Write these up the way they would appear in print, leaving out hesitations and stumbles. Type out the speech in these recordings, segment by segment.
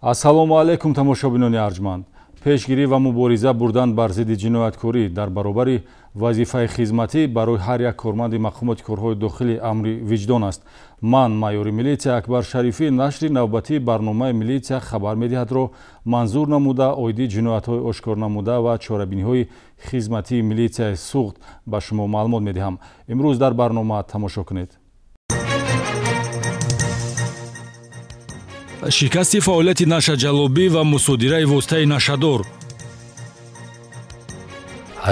Ассалому алайкум тамошобинони арҷманд. Пешгирӣ ва мубориза бурдан бар зидди ҷинояткорӣ дар баробари вазифаи хизматӣ барои ҳар як корманди махкумоти корҳои дохилӣ амри виҷдон аст. Ман майёри милитсия Акбар Шарифӣ нашри навбатии барномаи милитсия хабар медиҳадро манзур намуда оиди ҷиноятҳои ошкор намуда ва чорабиниҳои хизматии милитсияи суғд ба шумо маълумот медиҳам. Имрӯз дар барнома тамошо кунед. Шикасти фаъолияти Наша Ҷалобӣ ва мусодираи воситаи нашадор.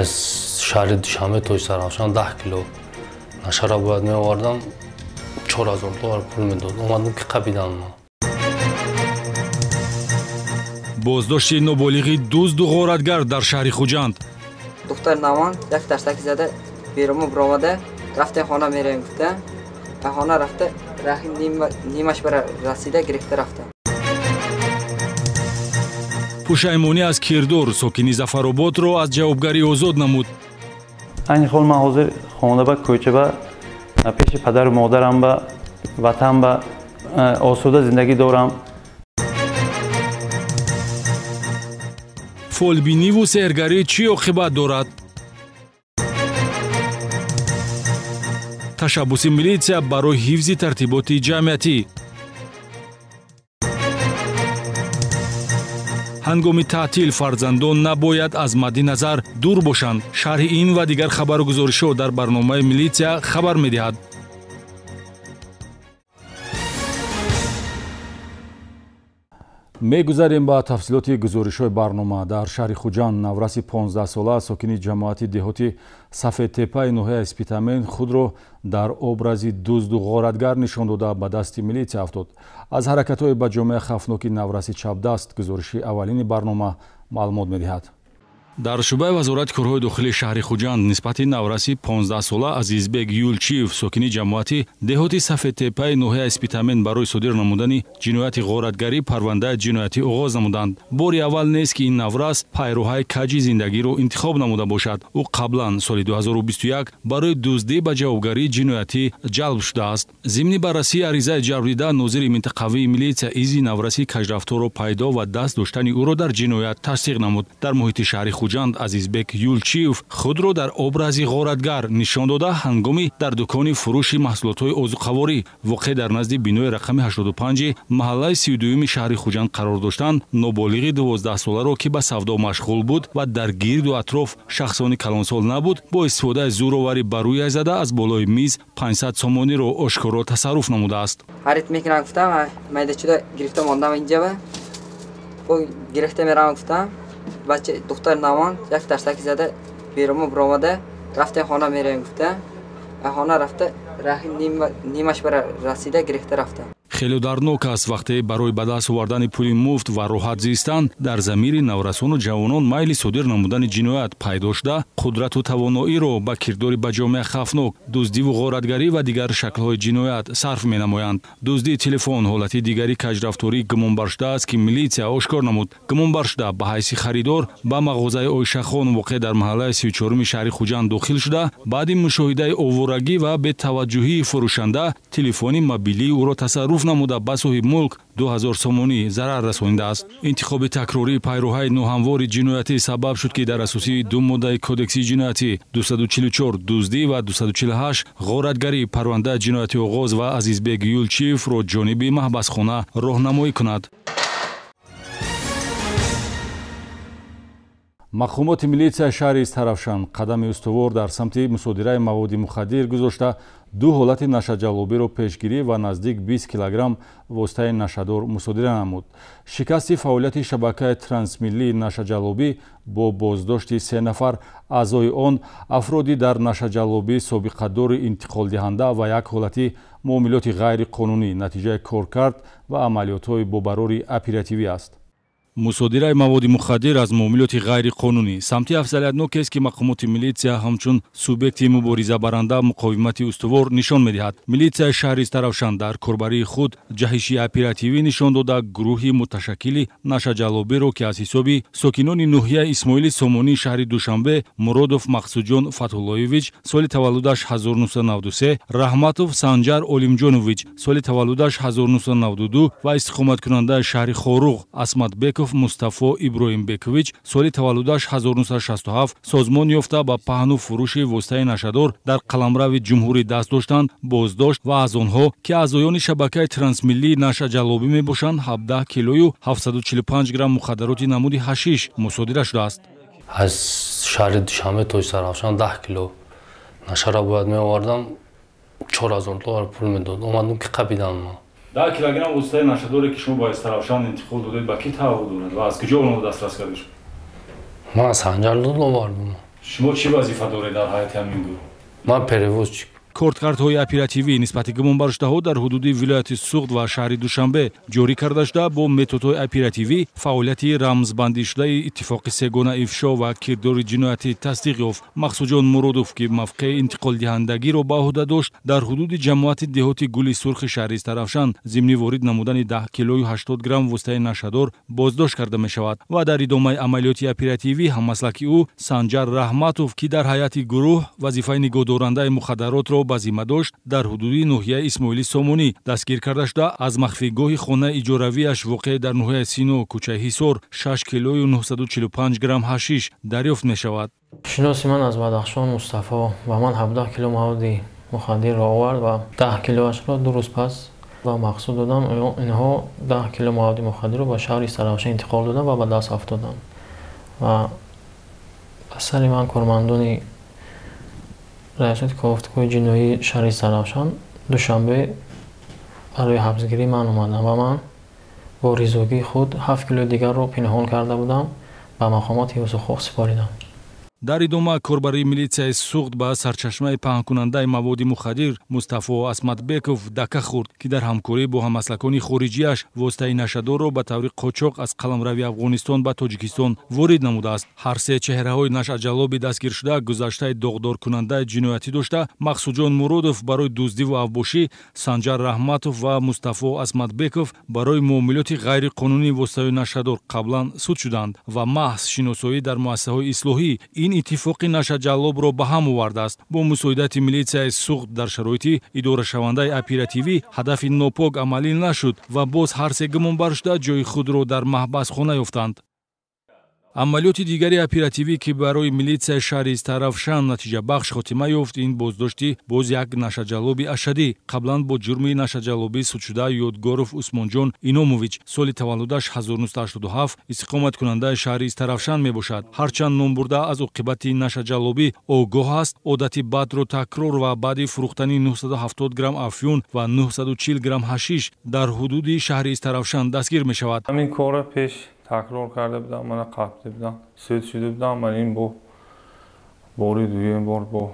аз шаҳри Душанбе то Саравшан 10 кило нашара бояд меовардам, 4000 доллар пул медод. омадам ки қабидам. боздошти ноболиғи дузду ғоратгар дар шаҳри Хуҷанд. духтар Наван як таштаки зада берумо биромада рафтем хона мераем гуфта, ба хона рафта Рахим нимаш бара расида гирифта рафта. Пушаймонӣ аз кирдор сокини Зафарободро аз ҷавобгарӣ озод намуд. айни хол ман ҳозир хомада ба кӯча ба пеши падару модарам ба ватан ба осуда зиндагӣ дорам. фолбиниву сергарӣ чӣ оқибат дорад? Ташаббуси милитсия барои ҳифзи тартиботи ҷамъиятӣ. ҳангоми таътил фарзандон набояд аз мадди назар дур бошанд. шарҳи ин ва дигар хабару гузоришҳо дар барномаи милитсия хабар медиҳад. мегузарем ба тафсилоти гузоришҳои барнома. дар шаҳри Хуҷанд навраси 15-сола сокини ҷамоати деҳоти Сафедтепаи ноҳияи Спитамен худро дар образи дузду ғоратгар нишон дода ба дасти милитсия афтод. аз ҳаракатҳои ба ҷомеа хавфноки навраси чапдаст гузориши аввалини барнома маълумот медиҳад. дар шӯъбаи вазорати корҳои дохилии шаҳри Хуҷанд нисбати навраси 15-сола Азизбек Юлчиев сокини ҷамоати деҳоти Сафедтепаи ноҳияи Спитамен барои содир намудани ҷинояти ғоратгарӣ парвандаи ҷиноятӣ оғоз намуданд. бори аввал нест ки ин наврас пайроҳаи каҷи зиндагиро интихоб намуда бошад. ӯ қаблан соли 2021 барои дуздӣ ба ҷавобгарии ҷиноятӣ ҷалб шудааст. зимни баррасии аризаи ҷалбдида нозири минтақавии милитсия изи навраси каҷрафторро пайдо ва даст доштани ӯро дар ҷиноят тасдиқ намуд. дар муҳити шаҳри Хуҷанд Азизбек Юлчиев худро дар образи ғоратгар нишон дода ҳангоми дар дукони фурӯши маҳсулотҳои озуқаворӣ воқеъ дар назди бинои рақами 85 маҳаллаи 32 шаҳри Хуҷанд қарор доштанд ноболиғи 12-соларо ки ба савдо машғул буд ва дар гирду атроф шахсони калонсол набуд бо истифодаи зӯроварӣ ба рӯяш зада аз болои миз 500 сомониро ошкоро тасарруф намудааст. ҳарит мекунам гуфтам майдачуда гирифта мондам инҷа ба бо гирифта мерам гуфтам бача духтар Наван як таштаки зада берумо биромада рафтем хона мераем гуфта, ба хона рафта Рахим нимаш бара расида гирифта рафта. хеле дарнок аст вақте барои ба даст овардани пули муфт ва роҳат зистан дар замири наврасону ҷавонон майли содир намудани ҷиноят пайдо шуда қудрату тавоноиро ба кирдори ба ҷомеа хавфнок дуздиву ғоратгарӣ ва дигар шаклҳои ҷиноят сарф менамоянд. дуздии телефон ҳолати дигари каҷрафторӣ гумонбаршуда аст ки милитсия ошкор намуд. гумонбаршуда ба ҳайси харидор ба мағозаи Ойшахон воқеъ дар маҳаллаи 34 шаҳри Хуҷанд дохил шуда баъди мушоҳидаи овурагӣ ва бетаваҷҷуҳии фурӯшанда телефони мобилии ӯро тасарруф намуда ба соҳиб мулк 2000 сомонӣ зарар расонидааст. интихоби такрории пайроҳаи ноҳамвори ҷиноятӣ сабаб шуд ки дар асоси ду моддаи кодекси ҷиноятӣ 244 дуздӣ ва 248 ғоратгарӣ парвандаи ҷинояти оғоз ва Азизбек Юлчиевро ҷониби маҳбасхона роҳнамоӣ кунад. махкумоти милитсияи шаҳри Тарафшан қадами устувор дар самти мусодираи маводи мухаддир гузошта ду ҳолати нашаҷалобиро пешгирӣ ва наздик 20 килограмм воситаи нашадор мусодира намуд. шикасти фаъолияти шабакаи трансмиллии нашаҷалобӣ бо боздошти 3 нафар аъзои он афроди дар нашаҷалобӣ собиқадори интиқолдиҳанда ва як ҳолати муомилоти ғайриқонунӣ натиҷаи коркард ва амалиётҳои бо барори оперативӣ аст. мусодираи маводи мухаддир аз муомилоти ғайриқонунӣ самти афзалиятнокест ки мақомоти милитсия ҳамчун субъекти муборизабаранда муқовимати устувор нишон медиҳад. Милитсияи шаҳри Таравшан дар корбарии худ ҷаҳиши оперативӣ нишон дода гурӯҳи муташаккили нашаҷалобиро ки аз ҳисоби сокинони ноҳияи Исмоили Сомонии шаҳри Душанбе Муродов Мақсудҷон Фатҳуллоевич соли таваллудаш 1993, Раҳматов Санҷар Олимҷонович соли таваллудаш 1992 ва истиқоматкунандаи шаҳри Хоруғ Асматбеков Мустафо Иброҳимбекович соли таваллудаш 1967 созмон ёфта ба паҳну фурӯши воситаи нашадор дар қаламрави ҷумҳурӣ даст доштанд, боздошт ва аз онҳо ки аъзоёни шабакаи трансмиллии нашаҷалобӣ мебошанд 17 килою 745 грамм мухаддароти намуди ҳашиш мусодира шудааст. аз шаҳри Душанбе то Таравшан 10 кило нашаро бояд меовардам, 4000 доллар пул медод. Омадам ки қабидам. 10 килограмм воситаи нашадоре ки шумо ба Таравшан интиқол додед ба ки тавр дорад ва аз куҷо онро дастрас кардед? Ман аз Санҷарлуд овардам. Шумо чӣ вазифа доред дар ҳайати ҳамин гурӯҳ? Ман перевозчик. Корткартҳои оперативӣ нисбати гумонбаршудаҳо дар ҳудуди вилояти Суғд ва шаҳри Душанбе ҷорӣ карда шуда бо методҳои оперативӣ фаъолияти рамзбандишудаи иттифоқи сегона ифшо ва кирдори ҷиноятӣ тасдиқ ёфт. Мақсудҷон Муродов ки мавқеи интиқолдиҳандагиро ба оҳда дошт дар ҳудуди ҷамоати деҳоти Гули сурхи шаҳри Таравшан зимни ворид намудани 10 килою 80 грамм воситаи нашадор боздошт карда мешавад ва дар идомаи амалиёти оперативӣ ҳаммаслаки ӯ Санҷар Раҳматов ки дар ҳайати гурӯҳ вазифаи нигоҳдорандаи мухаддаротро ба зимма дошт дар ҳудуди ноҳияи Исмоили Сомонӣ дастгир карда шуда аз махфигоҳи хонаи иҷоравиаш воқеъ дар ноҳияи Сино кӯчаи Ҳисор 6 килою 945 грамм ҳашиш дарёфт мешавад. шиноси ман аз Бадахшон Мустафо ба ман 17 кило маводи мухаддирро овард ва 10 килоашро 2 рӯз пас ба мақсуд додам. Инҳо 10 кило маводи мухаддирро ба шаҳри Таравшан интиқол додам ва ба даст афтодам. Ва асари ман кормандони раисати кофтикои ҷиноии шаҳри Таравшан Душанбе барои ҳабсгирӣ ман омадам ва ман бо ризогии худ 7 килои дигарро пинҳон карда будам ба мақомоти ҳифзухоқ сипоридам. дар идома корбарии милитсияи Суғд ба сарчашмаи паҳнкунандаи маводи мухаддир Мустафо Асматбеков дака хӯрд ки дар ҳамкорӣ бо ҳамаслакони хориҷиаш воситаи нашадорро ба таври қочоқ аз қаламрави Афғонистон ба Тоҷикистон ворид намудааст. ҳар се чеҳраҳои нашаҷалоби дастгиршуда гузаштаи доғдоркунандаи ҷиноятӣ дошта Мақсудҷон Муродов барои дуздиву авбошӣ, Санҷар Раҳматов ва Мустафо Асматбеков барои муомилоти ғайриқонунии воситаи нашадор қаблан суд шуданд ва маҳз шиносоӣ дар муассисаҳои ислоҳӣ ин иттифоқи нашаҷалобро ба ҳам овардааст. Бо мусоидати милитсияи Суғд дар шароити идорашавандаи оперативӣ ҳадафи нопок амалӣ нашуд ва боз ҳар се гумонбаршуда ҷои худро дар маҳбасхона ёфтанд. амалиёти дигари оперативӣ ки барои милитсияи шаҳри Таравшан натиҷабахш хотима ёфт, ин боздошти боз як нашаҷалоби ашадӣ қаблан бо ҷурми нашаҷалобӣ судшуда Ёдгоров Усмонҷон Иномович соли таваллудаш 1987 истиқоматкунандаи шаҳри Таравшан мебошад. ҳарчанд номбурда аз оқибати нашаҷалобӣ огоҳ аст, одати бадро такрор ва баъди фурӯхтани 970 грамм афён ва 940 грамм ҳашиш дар ҳудуди шаҳри Таравшан дастгир мешавад. ҳамин корро пеш تکرار کرده بودم، من قبضه بودم، سود شده بودم و این باری دویم بار با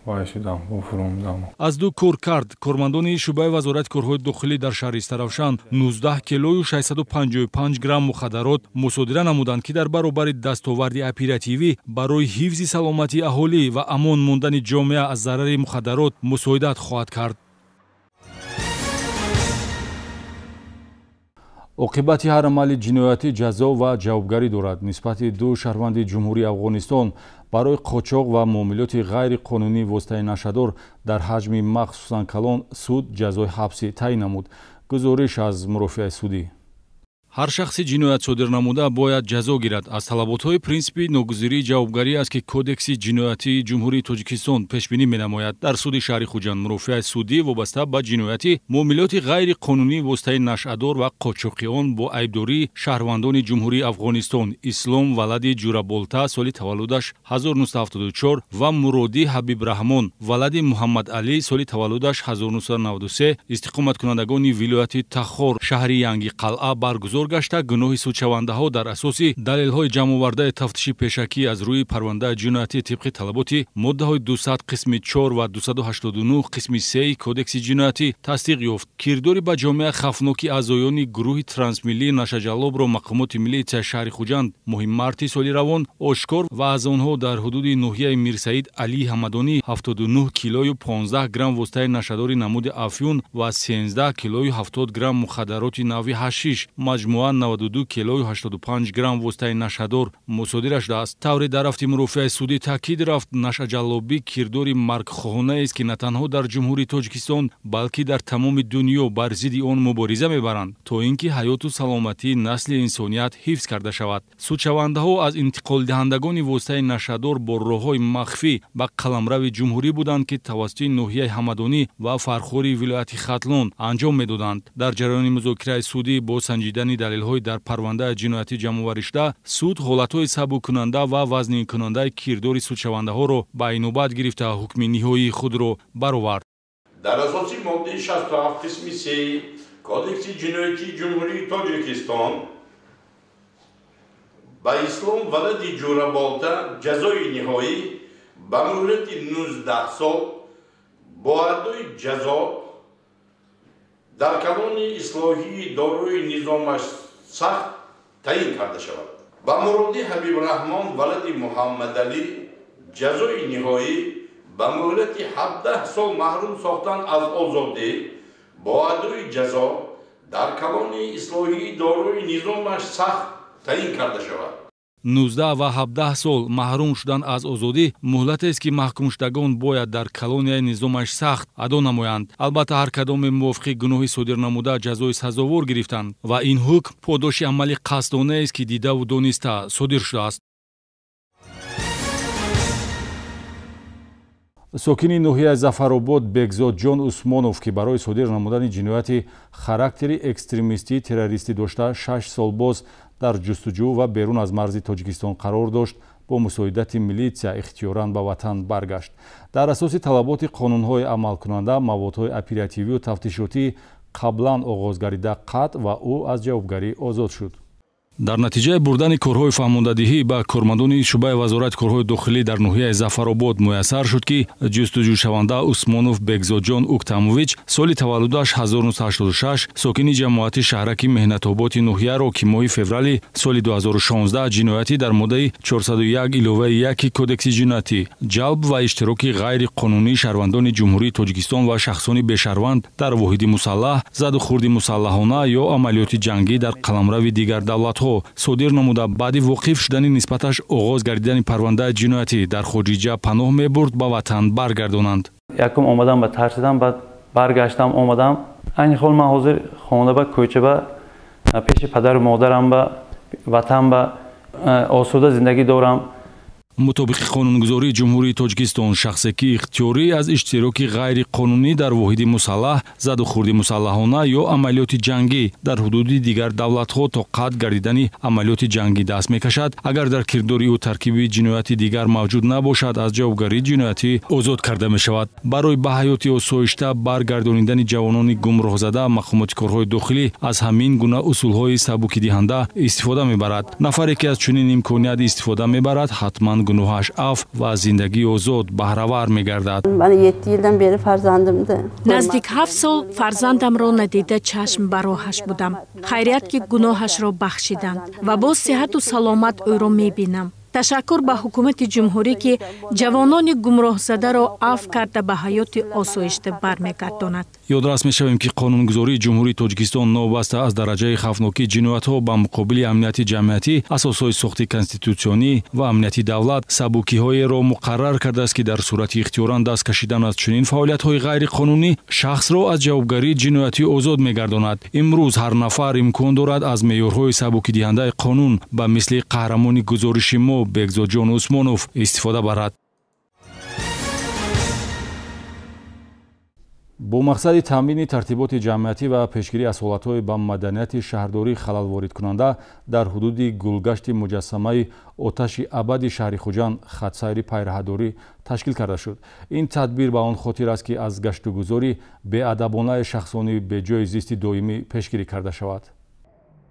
وای شدم با فرومدم. از دو کار کرد کارمندان شعبه وزارت کارهای داخلی در شهر طرفشان 19 کیلو و 655 گرم مخدرات مصادره نمودند که در برابر دستاورد اپراتیوی برای حفظ سلامتی اهالی و امان ماندن جامعه از ضرر مخدرات مساعدت خواهد کرد. عاقبت هر عمل جنایتی جزا و جوابگری دارد. نسبت دو شهروند جمهوری افغانستان برای قاچاق و معاملات غیر قانونی واسطه نشدار در حجم مخصوصا کلان سود جزای حبسی تعیین نمود. گزارش از مرافع سودی. هر شخص جنایت صادر نموده باید جزا گیرد. از طلبات‌های پرینسیپی ناگزیری جوابگری است که کودکس جنایتی جمهوری تاجیکستان پیش بینی می‌نماید. در سود شهر خوجند مرافع سودی وابسته به جنایتی معاملات غیر قانونی واسطه نشادار و قاچاقیان با عیبداری شهروندان جمهوری افغانستان اسلام ولد جورابولتا سال تولدش 1974 و مرادی حبیب رحمان ولد محمد علی سال تولدش 1993 استقامت کنندگان ولایت تخار شهر ینگی قلعه برگزار гашта гуноҳи судшавандаҳо дар асоси далелҳои ҷамъовардаи тафтиши пешакӣ аз рӯи парвандаи ҷиноятӣ тибқи талаботи моддаҳои 200 қисми 4 ва 289 қисми 3 кодекси ҷиноятӣ тасдиқ ёфт. Кирдори ба ҷомеа хафноки аъзоёни гурӯҳи трансмиллии нашаҷаллобро мақомоти милитсияи шаҳри Хуҷанд моҳи марти соли равон ошкор ва аз онҳо дар ҳудуди ноҳияи Мирсаид Алӣ Ҳамадонӣ 79 килою 15 грамм воситаи нашадори намуди афюн ва 13 килою 70 грамм мухаддароти нави ҳашиш, маҷмуан 92 килою 85 грамм воситаи нашадор мусодира шудааст. тавре дар рафти мурофиаи судӣ таъкид рафт, нашаҷаллобӣ кирдори маргхоҳонаест, ки на танҳо дар ҷумҳурии Тоҷикистон, балки дар тамоми дунё бар зидди он мубориза мебаранд, то ин ки ҳаёту саломатии насли инсоният ҳифз карда шавад. Судшавандаҳо аз интиқолдиҳандагони воситаи нашадор бо роҳҳои махфӣ ба қаламрави ҷумҳурӣ буданд, ки тавассути ноҳияи Ҳамадонӣ ва фархори вилояти Хатлон анҷом медоданд. дар ҷараёни музокираи судӣ бо санҷидани далелҳои дар парвандаи ҷиноятӣ ҷамъоваришуда, суд ҳолатҳои сабуккунанда ва вазнинкунандаи кирдори судшавандаҳоро ба инобат гирифта ҳукми ниҳоии худро баровард. дар асоси моддаи 67 қисми 3 кодекси ҷиноятии ҷумҳурии Тоҷикистон ба Ислом валади Ҷураболта ҷазои ниҳоӣ ба муҳлати 19 сол бо адои ҷазо дар калони ислоҳии дорои низомаш сахт таъин карда шавад. ба муроди Ҳабибраҳмон валади Муҳаммадалӣ ҷазои ниҳоӣ ба муҳлати 17 сол маҳрум сохтан аз озодӣ бо адои ҷазо дар калони ислоҳии дорои низомаш сахт таъин карда шавад. 19 ва 17 сол маҳрум шудан аз озодӣ муҳлатест, ки маҳкумшудагон бояд дар колонияи низомаш сахт адо намоянд. албатта ҳар кадоме мувофиқи гуноҳи содир намуда ҷазои сазовор гирифтанд ва ин ҳукм подоши амали қасдонаест, ки дидаву дониста содир шудааст. сокини ноҳияи Зафаробод Бегзодҷон Усмонов, ки барои содир намудани ҷинояти характери экстремистӣ террористӣ дошта 6 сол боз дар ҷустуҷӯ ва берун аз марзи Тоҷикистон қарор дошт, бо мусоидати милитсия ихтиёран ба ватан баргашт. дар асоси талаботи қонунҳои амалкунанда, маводҳои оперативию тафтишотӣ қаблан оғоз гардида қатъ ва ӯ аз ҷавобгарӣ озод шуд. дар натиҷаи бурдани корҳои фаҳмондадиҳӣ ба кормандони шуъбаи вазорати корҳои дохилӣ дар ноҳияи Зафаробод муяссар шуд, ки ҷустуҷӯшаванда Усмонов Бегзодҷон Уктамович соли таваллудаш 1986 сокини ҷамоати шаҳраки меҳнатободи ноҳияро, ки моҳи феврали соли 2016 ҷиноятӣ дар моддаи 401 иловаи 1 кодекси ҷиноятӣ ҷалб ва иштироки ғайриқонунии шаҳрвандони ҷумҳурии Тоҷикистон ва шахсони бешаҳрванд дар воҳиди мусаллаҳ, заду хурди мусаллаҳона ё амалиёти ҷангӣ дар қаламрави дигар давлатҳо содир намуда, баъди воқиф шудани нисбаташ оғоз гардидани парвандаи ҷиноятӣ дар хоҷиҷа паноҳ мебурд, ба ватан баргардонанд. якум омадам ба тарсидам, баъд баргаштам омадам. айни хол ман ҳозир хона ба кӯча ба пеши падару модарам ба ватан ба осуда зиндагӣ дорам. мутобиқи қонунгузории ҷумҳурии Тоҷикистон, шахсе ки ихтиёрӣ аз иштироки ғайриқонунӣ дар воҳиди мусаллаҳ, заду хурди мусаллаҳона ё амалиёти ҷангӣ дар ҳудуди дигар давлатҳо то қатъ гардидани амалиёти ҷангӣ даст мекашад, агар дар кирдори ӯ таркиби ҷинояти дигар мавҷуд набошад, аз ҷавобгарии ҷиноятӣ озод карда мешавад. барои ба ҳаёти осоишта баргардонидани ҷавонони гумроҳзада, мақомоти корҳои дохилӣ аз ҳамин гуна усулҳои сабукидиҳанда истифода мебарад. нафаре ки аз чунин имконият истифода мебарад, ҳатман гуноҳаш аф ва зиндагии озод баҳравар мегардад. ман 7 йилдан бери фарзандимда. наздик 7 сол фарзандамро надида чашм ба роҳаш будам. хайрият ки гуноҳашро бахшиданд ва боз сиҳату саломат ӯро мебинам. ташаккур ба ҳукумати ҷумҳурӣ, ки ҷавонони гумроҳзадаро аф карда ба ҳаёти осоишта бармегардонад. ёдрас мешавем, ки қонунгузории ҷумҳурии Тоҷикистон новбаста аз дараҷаи хавфнокии ҷиноятҳо ба муқобили амнияти ҷамъиятӣ, асосҳои сохти конститутсионӣ ва амнияти давлат сабукиҳоеро муқаррар кардааст, ки дар сурати ихтиёран даст кашидан аз чунин фаъолиятҳои ғайриқонунӣ шахсро аз ҷавобгарии ҷиноятӣ озод мегардонад. имрӯз ҳар нафар имкон дорад аз меъёрҳои сабукидиҳандаи қонун ба мисли қаҳрамони гузориши мо Бегзодҷон Усмонов истифода барад. бо мақсади таъмини тартиботи ҷамъиятӣ ва пешгирӣ аз ҳолатҳои ба маданияти шаҳрдорӣ халал воридкунанда дар ҳудуди гулгашти муҷассамаи оташи абади шаҳри Хуҷанд хатсайри пайраҳадорӣ ташкил карда шуд. ин тадбир ба он хотир аст, ки аз гаштугузори беадабонаи шахсони беҷои зисти доимӣ пешгирӣ карда шавад.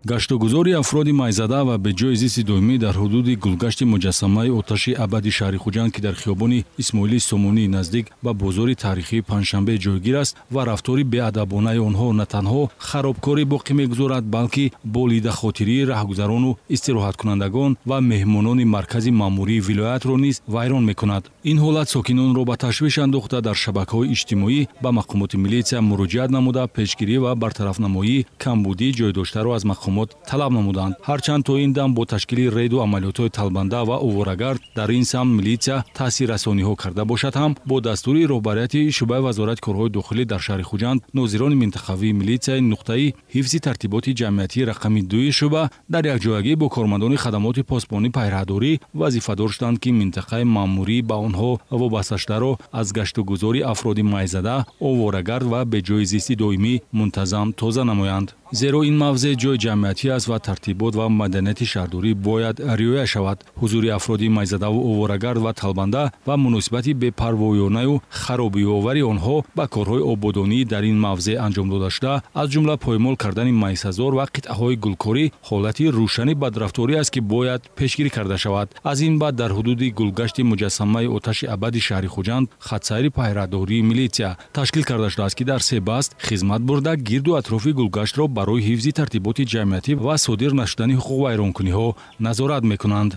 гаштугузори афроди майзада ва беҷои зисти доимӣ дар ҳудуди гулгашти муҷассамаи оташи абади шаҳри хуҷанд ки дар хиёбони исмоили сомонӣ наздик ба бозори таърихии панҷшанбе ҷойгир аст ва рафтори беадабонаи онҳо на танҳо харобкорӣ боқӣ мегузорад, балки бо лидахотирии раҳгузарону истироҳаткунандагон ва меҳмонони маркази маъмурии вилоятро низ вайрон мекунад. ин ҳолат сокинонро ба ташвиш андохта дар шабакаҳои иҷтимоӣ ба мақомоти милитсия муроҷиат намуда пешгирӣ ва бартарафнамоии камбудии ҷойдоштаро аз мақомот талаб намуданд. ҳарчанд то ин дам бо ташкили рейду амалиётҳои талбанда ва оворагард дар ин самт милитсия таъсиррасониҳо карда бошад ҳам бо дастури роҳбарияти шуъбаи вазорати корҳои дохилӣ дар шаҳри хуҷанд нозирони минтахавии милитсияи нуқтаи ҳифзи тартиботи ҷамъиятии рақами 2 шуъба дар якҷоягӣ бо кормандони хадамоти посбонӣ пайраҳдорӣ вазифадор шуданд ки минтақаи маъмурӣ ба онҳо вобасташударо аз гаштугузори афроди майзада, оворагард ва беҷои зисти доимӣ мунтазам тоза намоянд. зеро ин мавзеъ ҷои ҷамъиятӣ аст ва тартибот ва маданияти шаҳрдорӣ бояд риоя шавад. ҳузури афроди майзадаву оворагард ва талбанда ва муносибати бепарвоёнаю харобиовари онҳо ба корҳои ободонӣ дар ин мавзеъ анҷом дода шуда, аз ҷумла поймол кардани майъсазор ва қитъаҳои гулкорӣ ҳолати рӯшани бадрафторӣ аст, ки бояд пешгирӣ карда шавад. аз ин баъд дар ҳудуди гулгашти муҷассамаи оташи абади шаҳри хуҷанд хатсайри пайраҳдории милитсия ташкил карда шудааст, ки дар 3 баст хизмат бурда гирду атрофи гулгаштро барои ҳифзи тартиботи ҷамъиятӣ ва содир нашудани ҳуқуқвайронкуниҳо назорат мекунанд.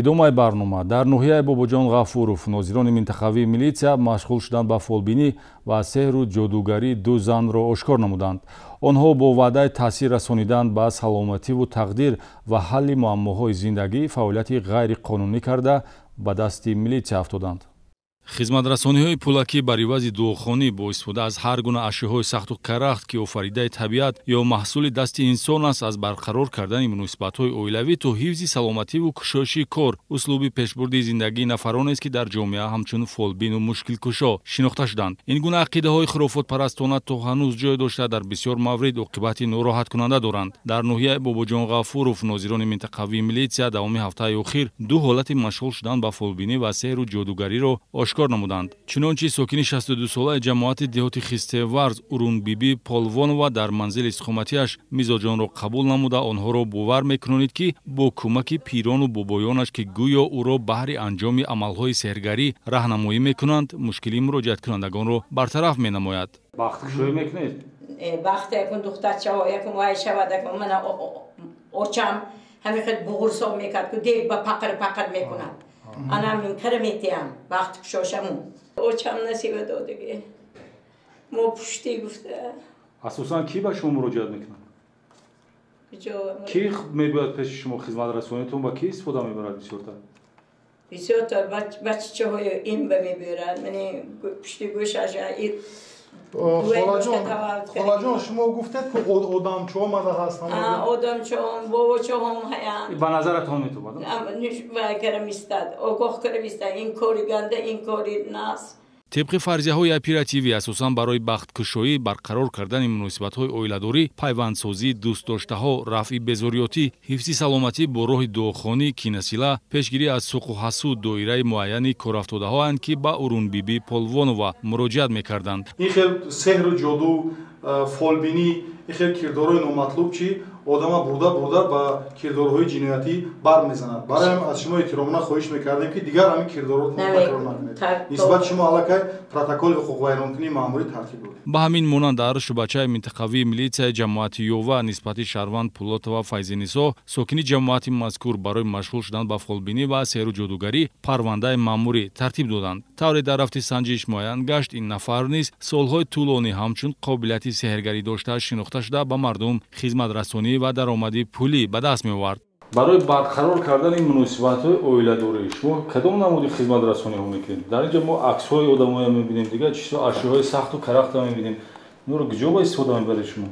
идомаи барнома. дар ноҳияи Бобоҷон Ғафуров нозирони минтахавии милитсия машғул шуданд ба фолбинӣ ва сеҳру ҷодугарӣ 2 занро ошкор намуданд. онҳо бо ваъдаи таъсир расонидан ба саломативу тақдир ва ҳалли муаммоҳои зиндагӣ фаъолияти ғайриқонунӣ карда ба дасти милитсия афтоданд. хизматрасониҳои пулакӣ бар ивази дуохонӣ бо истифода аз ҳар гуна ашёҳои сахту карахт, ки офаридаи табиат ё маҳсули дасти инсон аст, аз барқарор кардани муносибатҳои оилавӣ то ҳифзи саломативу кушоиши кор, услуби пешбурди зиндагии нафаронест, ки дар ҷомеа ҳамчун фолбину мушкилкушо шинохта шуданд. ин гуна ақидаҳои хурофотпарастона то ҳанӯз ҷой дошта дар бисёр маврид оқибати нороҳаткунанда доранд. дар ноҳияи Бобоҷон Ғафуров нозирони минтақавии милитсия давоми ҳафтаи охир 2 ҳолати машғул шудан ба фолбинӣ ва сеҳру ҷодугариро ошкор намуданд. чунончи сокини 62-солаи ҷамоати деҳоти Хистеварз Урунбиби Полвонова дар манзили истиқоматиаш мизоҷонро қабул намуда онҳоро бовар мекунонид, ки бо кӯмаки пирону бобоёнаш, ки гӯё ӯро баҳри анҷоми амалҳои сеҳргарӣ раҳнамоӣ мекунанд, мушкили муроҷиаткунандагонро бартараф менамояд. бахткушоӣ мекунед? бахте якун духтарчаҳо якун вай шавад, якун мана очам ҳамихед буғурсо мекард, ку дек ба пақр мекунад. анам ин кара метиям вақт кушошаму очам насиба додиги мо пушти гуфта. асосан ки ба шумо муроҷиат мекунад? ки мебояд пеши шумо хизматрасонитон ба ки истифода мебарад? бисёртар бачаҳои ин ба мебирад мани пушти гӯшаш خالاجان شما گفتید که آدمچوها ماذا هستند؟ آدمچوها باباچوها هستند. به نظرتون میتواد؟ نه کرم استاد. آگاه کرم استاد. این کاری گنده این کاری ناس. طبق فرضیه‌های اپراتیوی اساساً برای بختکشایی برقرار کردن مناسبت‌های اویلاداری، پیوندسازی دوست‌داشته‌ها، رفع بیزاریاتی، حفظ سلامتی با راه دعاخوانی، کینه‌سیلا، پیشگیری از سوق و حسود دایره معینی کارافتاده‌ها اند که با اورونبیبی پولوانووا مراجعت می‌کردند. این خیلی سحر و جادو، فالبینی، این خیلی کردارهای نامطلوب چی؟ آدم برده با کردارهای جنایتی بر میزند. برای هم از شما احتراماً خواهش میکردیم که دیگر همین کردارات تکرار نکنید. نسبت شما علاقه پروتکل حقوق ویرانکنی مأموری ترتیب دادید. به همین مانند در شعبه‌چه منطقوی ملیسیای جماعتی یووا نسبت شهروند پولات و فیض‌نیسا ساکنی جماعت مذکور برای مشغول شدن به فالبینی و سحر و جادوگری پرونده مأموری ترتیب دادند. طوری در رفت سنجش معین گشت این نفر نیز سالهای طولانی همچون قابلیت سحرگری داشته شناخته شده به مردم خدمت رسانی و درآمدی پولی به دست می‌آورد. برای برقرار کردن مناسبت‌های اویلاداری شما کدام نمودی خدمت رسانی ها می‌کنید؟ در اینجا ما عکس‌های آدم‌ها می‌بینیم، دیگه چیزا اشیاءهای سخت و کرخت هم می‌بینیم. اینا رو کجا با استفاده می‌برید شما؟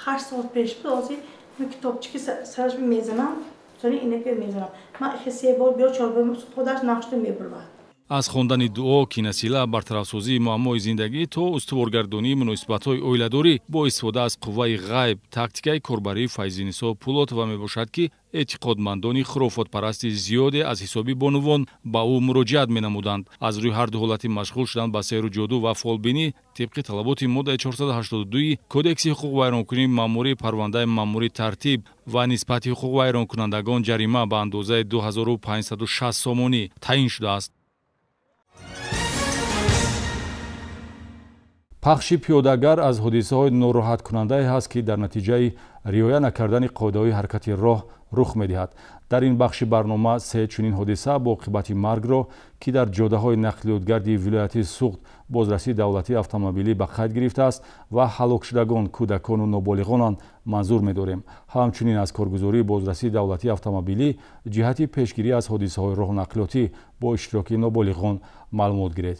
8 سال پیش بود از این کتابچه که سرش می‌زنم، sonra اینه که می‌زنم. من خیلی بار بیا 4 بار خودش نقشه می‌برد. аз хондани дуо, киносила, бартарафсозии муаммои зиндагӣ то устуворгардонии муносибатҳои оиладорӣ бо истифода аз қувваи ғайб, тактикаи корбарии Файзинисо Пулотова мебошад, ки эътиқодмандони хурофотпарасти зиёде аз ҳисоби бонувон ба ӯ муроҷиат менамуданд. аз рӯи ҳарду ҳолати машғул шудан ба сейру ҷоду ва фолбинӣ тибқи талаботи моддаи 482 кодекси ҳуқуқ вайронкунии маъмурии парвандаи маъмурии тартиб ва нисбати ҳуқуқ вайронкунандагон ҷарима ба андозаи 2560 сомонӣ таъин шудааст. пахши пиёдагар аз ҳодисаҳои нороҳаткунандае ҳаст ки дар натиҷаи риоя накардани қоидаҳои ҳаракати роҳ рух медиҳад. дар ин бахши барнома се чунин ҳодиса бо оқибати маргро ки дар ҷодаҳои нақлиётгарди вилояти Суғд бозрасии давлатии автомобилӣ ба қайд гирифтааст ва ҳалокшудагон кӯдакону ноболиғонанд манзур медорем. ҳамчунин аз коргузории бозрасии давлатии автомобилӣ ҷиҳати пешгирӣ аз ҳодисаҳои роҳнақлиётӣ бо иштироки ноболиғон маълумот гиред.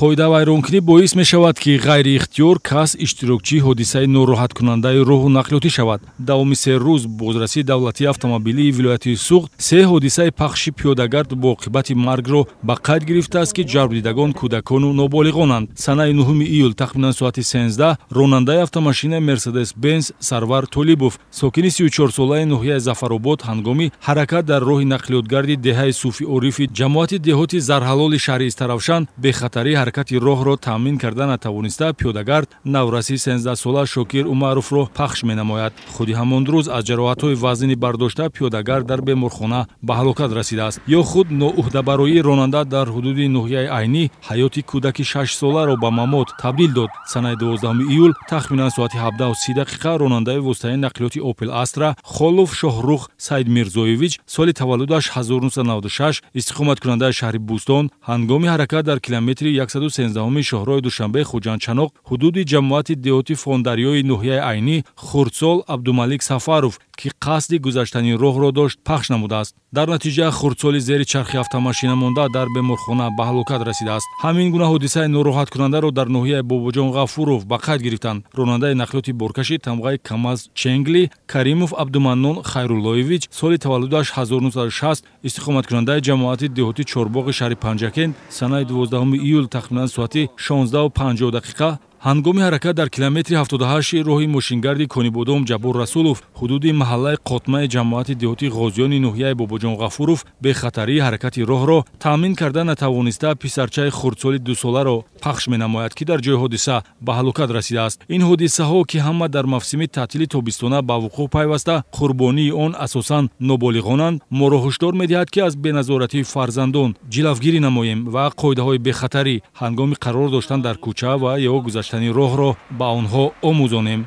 қоида вайронкунӣ боис мешавад ки ғайриихтиёр кас иштирокчии ҳодисаи нороҳаткунандаи роҳу нақлиётӣ шавад. давоми 3 рӯз бозрасии давлатии автомобилии вилояти Суғд 3 ҳодисаи пахши пиёдагард бо оқибати маргро ба қайд гирифтааст ки ҷарбдидагон кӯдакону ноболиғонанд. санаи 9 июл тахминан соати 13 ронандаи автомашина Мерседес Бенз Сарвар Толибов сокини 34-солаи ноҳияи Зафаробод ҳангоми ҳаракат дар роҳи нақлиётгарди деҳаи Суфи Орифи ҷамоати деҳоти Зарҳалоли шаҳри Истаравшан бехатарии ҳаракати роҳро таъмин карда натавониста пиёдагард навраси 13-сола Шокир Умаровро пахш менамояд. худи ҳамон рӯз аз ҷароҳатҳои вазнини бардошта пиёдагард дар беморхона ба ҳалокат расидааст. ё худ ноуҳдабароии ронанда дар ҳудуди ноҳияи Айнӣ ҳаёти кӯдаки 6-соларо ба мамот табдил дод. санаи 12 июл тахминан соати 17:30 ронандаи воситаи нақлиёти Opel Astra Холов Шоҳрух Саидмирзоевич соли таваллудаш 1996 истиқоматкунандаи шаҳри Бӯстон ҳангоми ҳаракат дар километри 113 шоҳрои Душанбе Хуҷандчаноқ ҳудуди ҷамоати деҳоти фондарёи ноҳияи Айнӣ Хурдсол Абдумалик Сафаров ки қасди гузаштани роҳро дошт пахш намудааст. дар натиҷа Хурдсоли зери чархи автомошина монда дар беморхона ба ҳалокат расидааст. ҳамин гуна ҳодисаи нороҳаткунандаро дар ноҳияи Бобоҷон Ғафуров ба қайд гирифтанд. ронандаи нақлиёти боркаши тамғаи КамАЗ Ченгли Каримов Абдуманнон Хайруллоевич соли таваллудаш 1960 истиқоматкунандаи ҷамоати деҳоти Чорбоғи шаҳри Панҷакен санаи 12 июл тахминан соати 16:50 ҳангоми ҳаракат дар километри 78 роҳи мошингарди Конибодом Ҷабор Расулов ҳудуди маҳаллаи қотмаи ҷамоати деҳоти ғозиёни ноҳияи Бобоҷон Ғафуров бехатарии ҳаракати роҳро таъмин карда натавониста писарчаи хурдсоли 2-соларо пахш менамояд ки дар ҷои ҳодиса ба ҳалокат расидааст. ин ҳодисаҳо ки ҳама дар мавсими таътили тобистона ба вуқӯъ пайваста қурбонии он асосан ноболиғонанд моро ҳушдор медиҳад ки аз беназоратии фарзандон ҷилавгирӣ намоем ва қоидаҳои бехатарӣ ҳангоми қарор доштан дар кӯча ва ё гузаштани роҳро ба онҳо омӯзонем.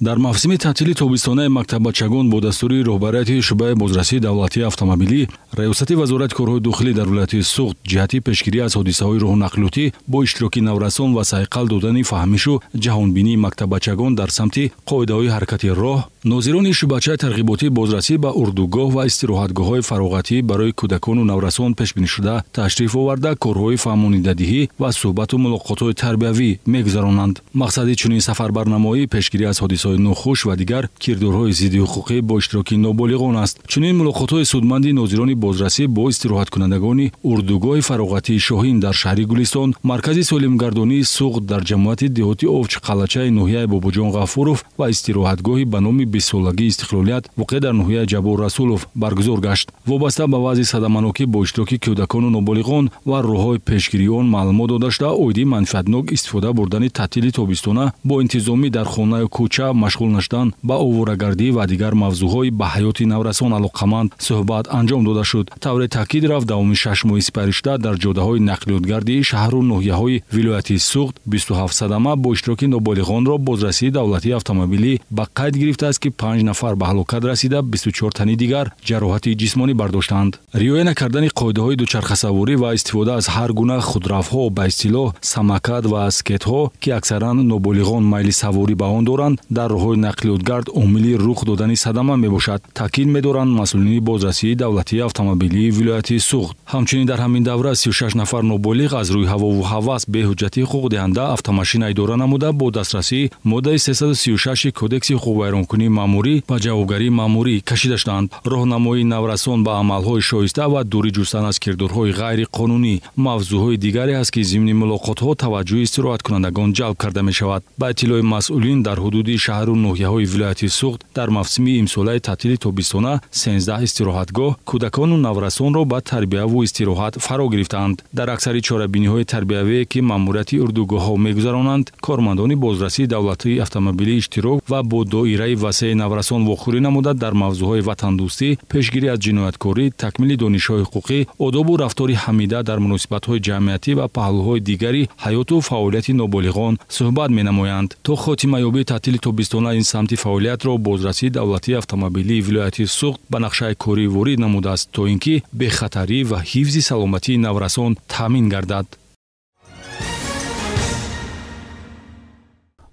дар мавсими таътили тобистонаи мактаббачагон бо дастури роҳбарияти шуъбаи бозрасии давлатии автомобилӣ раёсати вазорати корҳои дохилӣ дар вилояти Суғд ҷиҳати пешгирӣ аз ҳодисаҳои роҳнақлиётӣ бо иштироки наврасон ва сайқал додани фаҳмишу ҷаҳонбинии мактаббачагон дар самти қоидаҳои ҳаракати роҳ нозирони шуъбачаи тарғиботии бозрасӣ ба урдугоҳ ва истироҳатгоҳҳои фароғатӣ барои кӯдакону наврасон пешбинишуда ташриф оварда корҳои фаҳмонидадиҳӣ ва суҳбату мулоқотҳои тарбиявӣ мегузаронанд. мақсади чунин сафарбарнамоӣ пешгирӣ аз ҳодисаҳои нохуш ва дигар кирдорҳои зидди ҳуқуқӣ бо иштироки ноболиғон аст. чунин мулоқотҳои судманди нозирони бозрасӣ бо истироҳаткунандагони урдугоҳи фароғатии Шоҳин дар шаҳри Гулистон, маркази солимгардонии Суғд дар ҷамоати деҳоти Овч қалачаи ноҳияи Бобоҷон Ғафуров ва истироҳатгоҳи ба номи бисолагии Истиқлолият воқеъ дар ноҳияи Ҷабор Расулов баргузор гашт. вобаста ба вазъи садаманокӣ бо иштироки кӯдакону ноболиғон ва роҳҳои пешгирии он маълумот дода шуда оиди манфиатнок истифода бурдани таътили тобистона бо интизомӣ дар хонаю кӯча машғул наштан ба оварагардӣ ва дигар мавзӯъҳои ба ҳаёти наврасон алоқаманд суҳбат анҷом дода шуд. тавре таъкид рафт давоми 6 моҳи сипарӣ шуда дар ҷодаҳои нақлиётгарди шаҳру ноҳияҳои вилояти Суғд 27 садама бо иштироки ноболиғонро бозрасии давлатии автомобилӣ ба қайд гирифтааст ки 5 нафар ба ҳалокат расида 24 тани дигар ҷароҳати ҷисмонӣ бардоштанд. риоя накардани қоидаҳои дучархасаворӣ ва истифода аз ҳар гуна худравҳо ба истилоҳ самокат ва скейтҳо ки аксаран ноболиғон майли саворӣ ба он доранд дар роҳҳои нақлиётгард омили рух додани садама мебошад, таъкид медоранд масъулини бозрасии давлатии автомобилии вилояти Суғд. ҳамчунин дар ҳамин давра 36 нафар ноболиғ аз рӯи ҳавову ҳавас беҳуҷҷатӣ ҳуқуқдиҳанда автомошина идора намуда бо дастрасии моддаи 336 кодекси ҳуқуқвайронкунии маъмурӣ ва ҷавобгарии маъмурӣ кашида шуданд. роҳнамоии наврасон ба амалҳои шоиста ва дурӣ ҷустан аз кирдорҳои ғайриқонунӣ мавзӯъҳои дигаре аст ки зимни мулоқотҳо таваҷҷӯҳи истироҳаткунандагон ҷалб карда мешавад. ба иттилои масъулин дар ҳудуди шаҳру ноҳияҳои вилояти Суғд дар мавсими имсолаи таътили тобистона 13 истироҳатгоҳ кӯдакону наврасонро ба тарбияву истироҳат фаро гирифтаанд. Дар аксари чорабиниҳои тарбиявие ки маъмурияти урдугоҳҳо мегузаронанд, кормандони бозрасии давлатии автомобилии иштирок ва бо доираи васеъи наврасон вохӯрӣ намуда дар мавзӯъҳои ватандӯстӣ, пешгирӣ аз ҷинояткорӣ, такмили донишҳои ҳуқуқӣ, одобу рафтори ҳамида дар муносибатҳои ҷамъиятӣ ва паҳлӯҳои дигари ҳаёту фаъолияти ноболиғон суҳбат менамоянд. То хотимаёбии таътили тобистона ин самти фаъолиятро бозрасии давлатии автомобилии вилояти Суғд ба нақшаи корӣ ворид намудааст, то ин ки бехатарӣ ва ҳифзи саломатии наврасон таъмин гардад.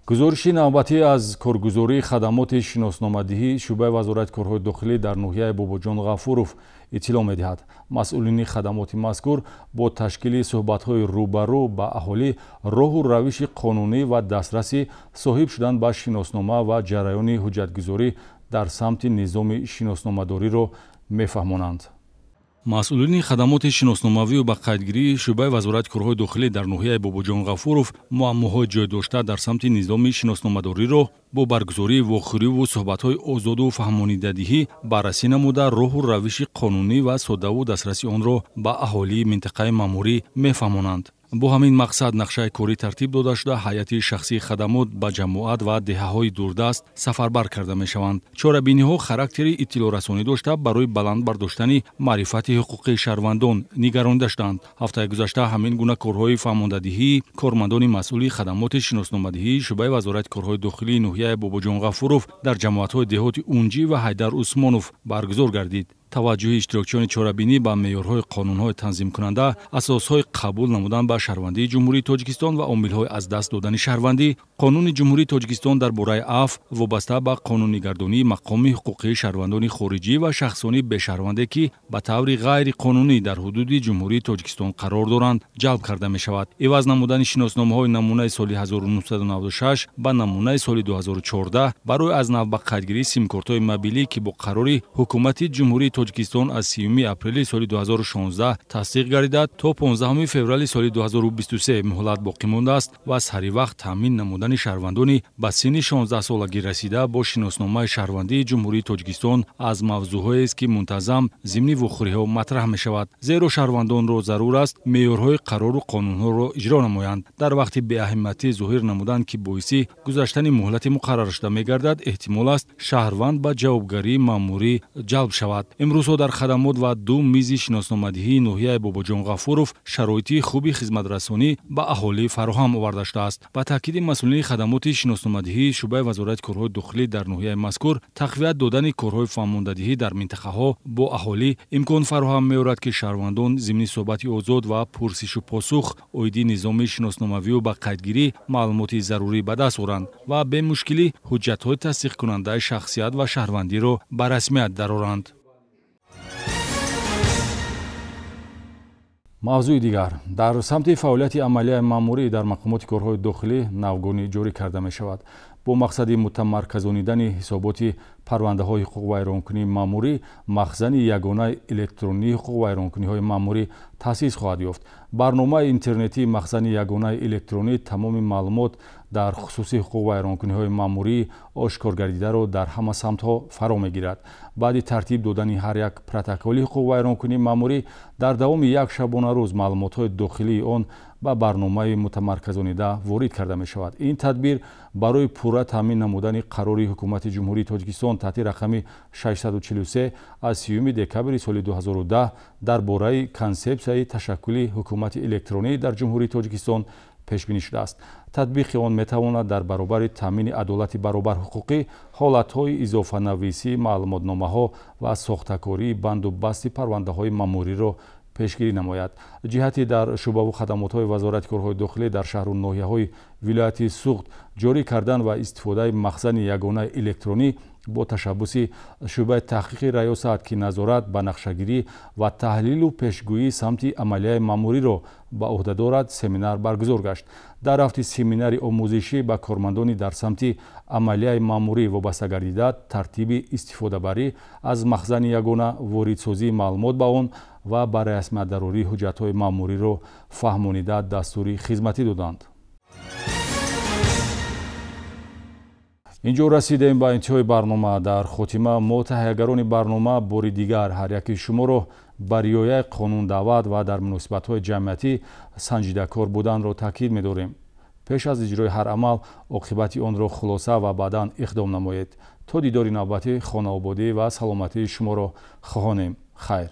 гузориши навбатӣ аз коргузории хадамоти шиносномадиҳӣ шӯъбаи вазорати корҳои дохилӣ дар ноҳияи Бобоҷон Ғафуров иттилоъ медиҳад. масъулини хадамоти мазкур бо ташкили суҳбатҳои рӯбарӯ ба аҳолӣ роҳу равиши қонунӣ ва дастраси соҳиб шудан ба шиноснома ва ҷараёни ҳуҷҷатгузорӣ дар самти низоми шиносномадориро мефаҳмонанд. масъулини хадамоти шиносномавию ба қайдгирии шӯъбаи вазорати корҳои дохилӣ дар ноҳияи Бобоҷон Ғафуров муаммоҳои ҷойдошта дар самти низоми шиносномадориро бо баргузории вохӯриву суҳбатҳои озоду фаҳмонидадиҳӣ баррасӣ намуда роҳу равиши қонунӣ ва соддаву дастраси онро ба аҳолии минтақаи маъмурӣ мефаҳмонанд. бо ҳамин мақсад нақшаи корӣ тартиб дода шуда ҳайати шахсии хадамот ба ҷамоат ва деҳаҳои дурдаст сафарбар карда мешаванд. чорабиниҳо характери иттилоърасонӣ дошта барои баланд бардоштани маърифати ҳуқуқи шаҳрвандон нигаронида шуданд. ҳафтаи гузашта ҳамин гуна корҳои фаҳмондадиҳии кормандони масъули хадамоти шиносномадиҳии шӯъбаи вазорати корҳои дохилии ноҳияи Бобоҷон Ғафуров дар ҷамоатҳои деҳоти Унҷӣ ва Ҳайдар Усмонов баргузор гардид. таваҷҷӯҳи иштирокчиёни чорабинӣ ба меъёрҳои қонунҳои танзимкунанда, асосҳои қабул намудан ба шаҳрвандии ҷумҳурии Тоҷикистон ва омилҳои аз даст додани шаҳрвандӣ, қонуни ҷумҳурии Тоҷикистон дар бораи афв вобаста ба қонуnnигардонии мақоми ҳуқуқии шаҳрвандони хориҷӣ ва шахсони бешаҳрванде ки ба таври ғайриқонунӣ дар ҳудуди ҷумҳурии Тоҷикистон қарор доранд, ҷалб карда мешавад. иваз намудани шиносномаҳои намунаи соли 1996 ба намунаи соли 2014 барои аз нав ба қайдгирии симкортҳои мобилӣ ки бо қарори ҳукумати ҷумҳурии Тоҷикистон аз 30 апрели соли 2016 тасдиқ гардидад, то 15 феврали соли 2023 муҳлат боқӣ мондааст ва саривақт таъмин намудани шаҳрвандони ба синни 16-солагӣ расида бо шиносномаи шаҳрвандии ҷумҳурии Тоҷикистон аз мавзӯъҳоест ки мунтазам зимни вохӯриҳо матраҳ мешавад. зеро шаҳрвандонро зарур аст меъёрҳои қарору қонунҳоро иҷро намоянд. дар вақти беаҳамиятӣ зоҳир намуданд ки боиси гузаштани муҳлати муқарраршуда мегардад, эҳтимол аст шаҳрванд ба ҷавобгарии маъмурӣ ҷалб шавад. имрӯзҳо дар хадамот ва ду мизи шиносномадиҳии ноҳияи Бобоҷон Ғафуров шароити хуби хизматрасонӣ ба аҳолӣ фароҳам оварда шудааст. ба таъкиди масъулини хадамоти шиносномадиҳии шӯъбаи вазорати корҳои дохилӣ дар ноҳияи мазкур, тақвият додани корҳои фаҳмондадиҳӣ дар минтақаҳо бо аҳолӣ имкон фароҳам меорад ки шаҳрвандон зимни суҳбати озод ва пурсишу посух оиди низоми шиносномавию ба қайдгирӣ маълумоти зарурӣ ба даст оранд ва бе мушкилӣ ҳуҷҷатҳои тасдиқкунандаи шахсият ва шаҳрвандиро ба расмият дароранд. мавзӯи дигар, дар самти фаъолияти амалияи маъмурӣ дар мақомоти корҳои дохилӣ навгонӣ ҷорӣ карда мешавад. бо мақсади мутамарказонидани ҳисоботи парвандаҳои ҳуқуқ вайронкунии маъмурӣ, махзани ягонаи электронии ҳуқуқ вайронкуниҳои маъмурӣ таъсис хоҳад ёфт. барномаи интернетии махзани ягонаи электронӣ тамоми маълумот дар хусуси ҳуқуқ вайронкуниҳои маъмурӣ ошкоргардидаро дар ҳама самтҳо фаро мегирад. баъди тартиб додани ҳар як протоколи ҳуқуқ вайронкунии маъмурӣ дар давоми як шабонарӯз маълумотҳои дохилии он ба барномаи мутамарказонида ворид карда мешавад. ин тадбир барои пурра таъмин намудани қарори ҳукумати ҷумҳурии Тоҷикистон таҳти рақами 643 аз 30 декабри соли 2010 дар бораи консепсияи ташаккули ҳукумати электронӣ дар ҷумҳурии Тоҷикистон пешбинӣ шудааст. татбиқи он метавонад дар баробари таъмини адолати баробарҳуқуқӣ ҳолатҳои изофанависӣ, маълумотномаҳо ва сохтакории банду басти парвандаҳои маъмуриро пешгирӣ намояд. ҷиҳати дар шӯъбаву хадамотҳои вазорати корҳои дохилӣ дар шаҳру ноҳияҳои вилояти Суғд ҷорӣ кардан ва истифодаи махзани ягонаи электронӣ бо ташаббуси шӯъбаи таҳқиқи раёсат ки назорат ба нақшагирӣ ва таҳлилу пешгӯии самти амалияи маъмуриро ба уҳда дорад, семинар баргузор гашт. дар рафти семинари омӯзишӣ ба кормандони дар самти амалияи маъмурӣ вобаста гардида, тартиби истифодабарӣ аз махзани ягона, воридсозии маълумот ба он ва ба расмиятдарории ҳуҷҷатҳои маъмуриро фаҳмонида дастури хизматӣ доданд. инҷо расидем ба интиҳои барнома. дар хотима мо таҳиягарони барнома бори дигар ҳар яки шуморо ба риояи қонун даъват ва дар муносибатҳои ҷамъиятӣ санҷидакор буданро таъкид медорем. пеш аз иҷрои ҳар амал оқибати онро хулоса ва баъдан иқдом намоед. то дидори навбати хонаободӣ ва саломатии шуморо хоҳонем. хайр.